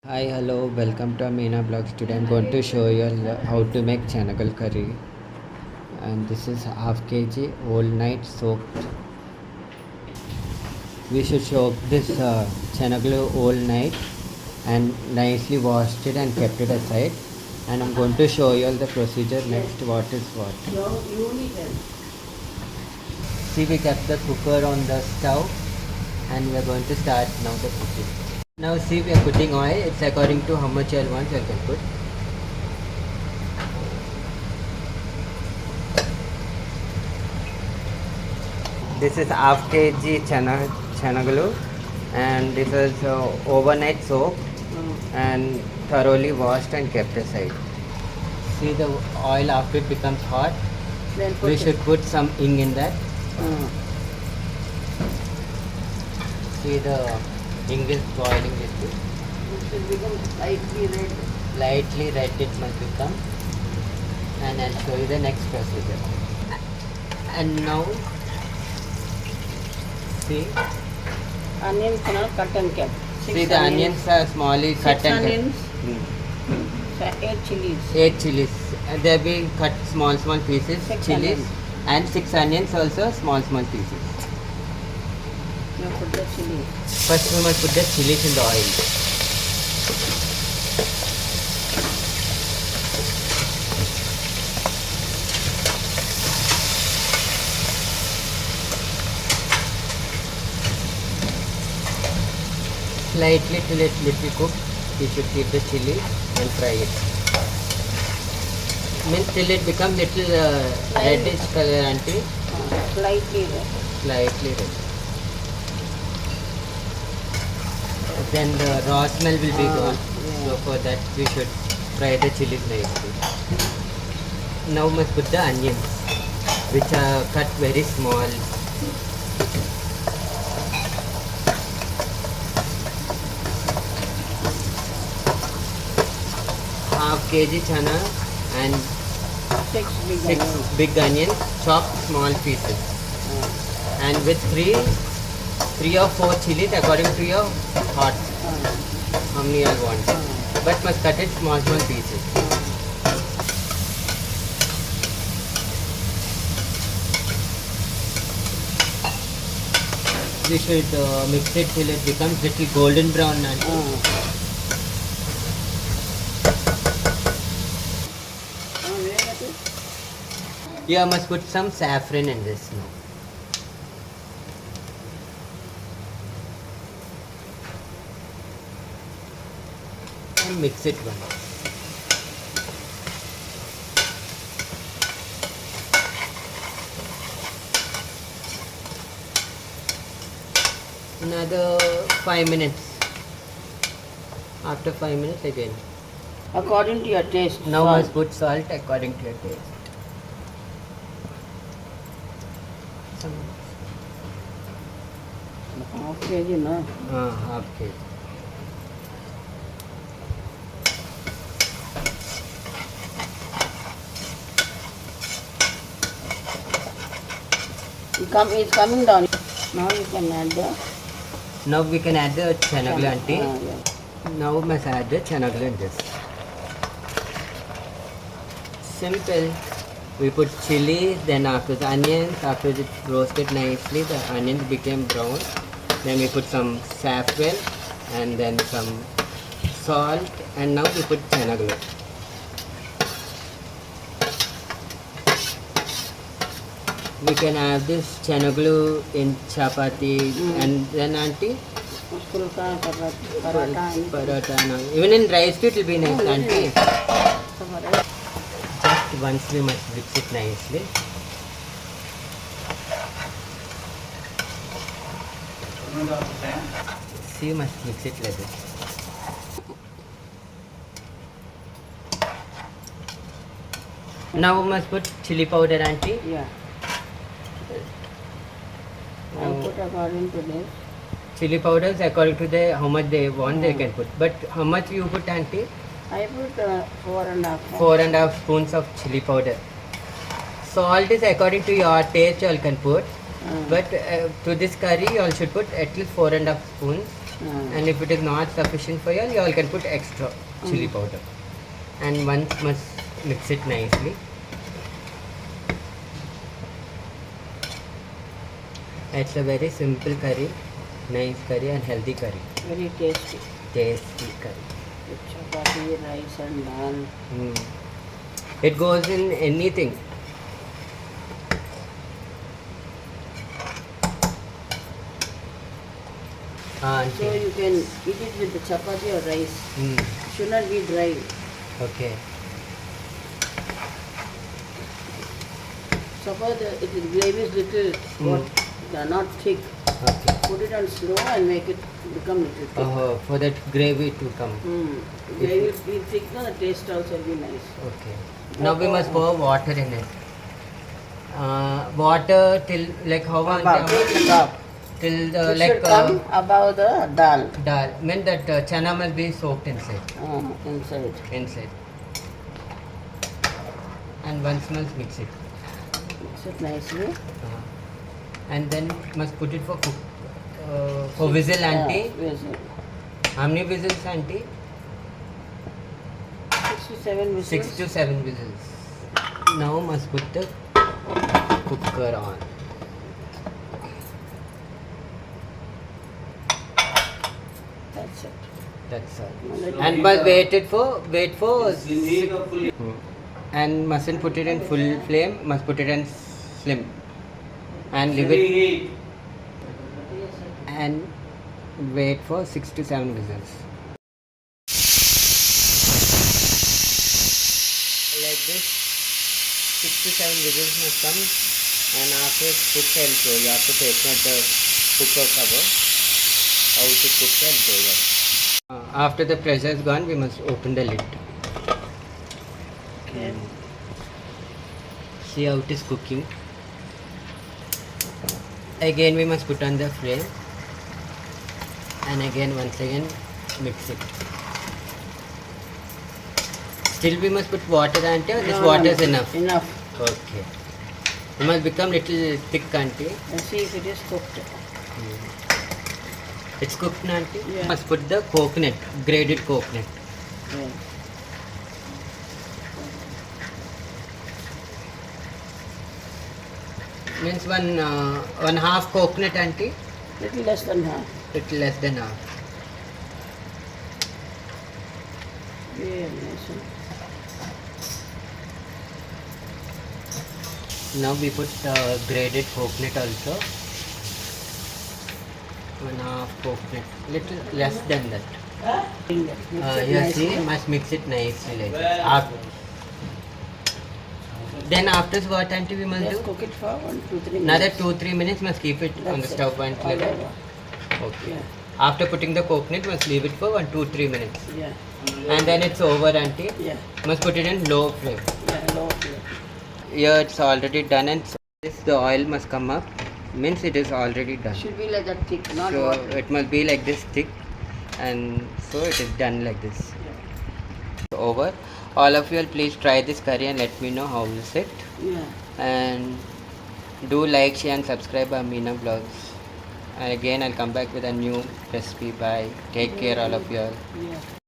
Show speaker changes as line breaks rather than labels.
Hi, hello, welcome to Amina Blogs. Today I'm going to show you how to make chanagalluu curry. And this is half kg whole night soaked. We should soak this chanagalluu whole night and nicely washed it and kept it aside. And I'm going to show you all the procedure next what is what. See, we kept the cooker on the stove and we are going to start now the cooking. Now see, we are putting oil. It's according to how much oil want you can put. This is half kg chanagalluu and this is overnight soaked and thoroughly washed and kept aside. See the oil after it becomes hot. We should put some ing in that. See the ing is boiling little.
It should become slightly red.
Lightly red it must become. And I'll show you the next procedure. And now see.
Onions are cut and kept.
See the onions are smally cut and
onions,
kept.
8 chilies.
8 chilies. They have been cut small pieces.
6
chilies
onions.
and 6 onions also small pieces.
You put the chili.
First we must put the chilies in the oil. Slightly till it little cook. We should keep the chili and fry it. Means till it become little reddish color, auntie.
Slightly red.
Slightly red. Then the raw smell will be gone.
Yeah.
So for that we should fry the chilies nicely. Now we must put the onions, which are cut very small. Half kg chana and
6 big
6
onions.
big onions chopped small pieces. And with 3 or 4 chilies according to your hot, how many you want. But must cut it small pieces. We should mix it till it becomes little golden brown. You must put some saffron in this now. And mix it once. Another 5 minutes. After 5 minutes again.
According to your taste.
Now
salt.
must put salt according to your taste. Some
Half kg, no?
half kg.
It's coming down. Now you can add the
Now we can add the chanagalluu, auntie.
yeah.
Now we must add the chanagalluu in this. Simple. We put chili, then after the onions, after it roasted nicely, the onions became brown. Then we put some saffron and then some salt, and now we put chanagalluu. We can have this chanagalluu in chapati and then auntie
Pulka, paratha.
paratha. Even in rice too it will be nice, auntie. Just once we must mix it nicely. See, you must mix it like this. Now we must put chili powder, auntie.
Yeah. I put according to this.
Chili powders according to the how much they want they can put. But how much you put, auntie?
I put 4.5.
4.5 spoons of chili powder. Salt is according to your taste you all can put. But to this curry you all should put at least 4.5 spoons. And if it is not sufficient for you all can put extra chili powder. And once must mix it nicely. It's a very simple curry, nice curry and healthy curry.
Very tasty.
Tasty curry.
With chapati, rice and dal.
It goes in anything.
So you can eat it with the chapati or rice. Should not be dry.
Okay.
Suppose the gravy is little hot, not thick.
Okay.
Put it on slow and make it become little thick.
For that gravy to come.
Gravy will be thick, no, the taste also will be nice.
Okay. Now we must pour water in it. Water till like how much?
Above.
Till
It
like
should come above the dal.
dal. Mean that chana must be soaked inside.
Inside.
Inside. And once must mix it.
Mix it nicely.
And then must put it for cook. For whistle, auntie.
Whistle.
How many whistles, auntie?
6 to 7 whistles.
6 to 7 whistles. Now must put the cooker on.
That's it.
That's all. And must wait for and mustn't put it in full flame, must put it in slim. And leave it and wait for 6 to 7 whistles. Like this, 6 to 7 whistles must come, and after it's cooked I'll show you. After taking out the cooker cover, how to cook and show you. After the pressure is gone, we must open the lid.
Okay.
See how it is cooking. Again we must put on the flame and again once again mix it. Still we must put water, auntie, or this water is enough?
Enough.
Okay. It must become little thick, auntie.
And see if it is cooked.
It's cooked, auntie?
Yeah.
Must put the coconut, grated coconut.
Yeah.
Means one half coconut, auntie?
Little less than half.
Little less than half.
Very nice.
Now we put grated coconut also. One half coconut, little less than that. You see, must mix it nicely like that. Then after what, auntie, we must
Just
do?
cook it for 1-2-3 minutes.
Another 2-3 minutes must keep it on the
That's it.
stove and
All
let it.
over.
Okay.
Yeah.
After putting the coconut, must leave it for 1-2-3 minutes.
Yeah.
And then it's over, auntie.
Yeah.
Must put it in low flame.
Yeah. Low flame.
Here it's already done, and so the oil must come up. Means it is already done.
Should be like that thick, not
So
water.
it must be like this thick, and so it is done like this.
Yeah.
Over. All of you all please try this curry and let me know how is it.
Yeah.
And do like, share and subscribe our Meena vlogs. And again I'll come back with a new recipe. Bye. Take care all of you all.
Yeah.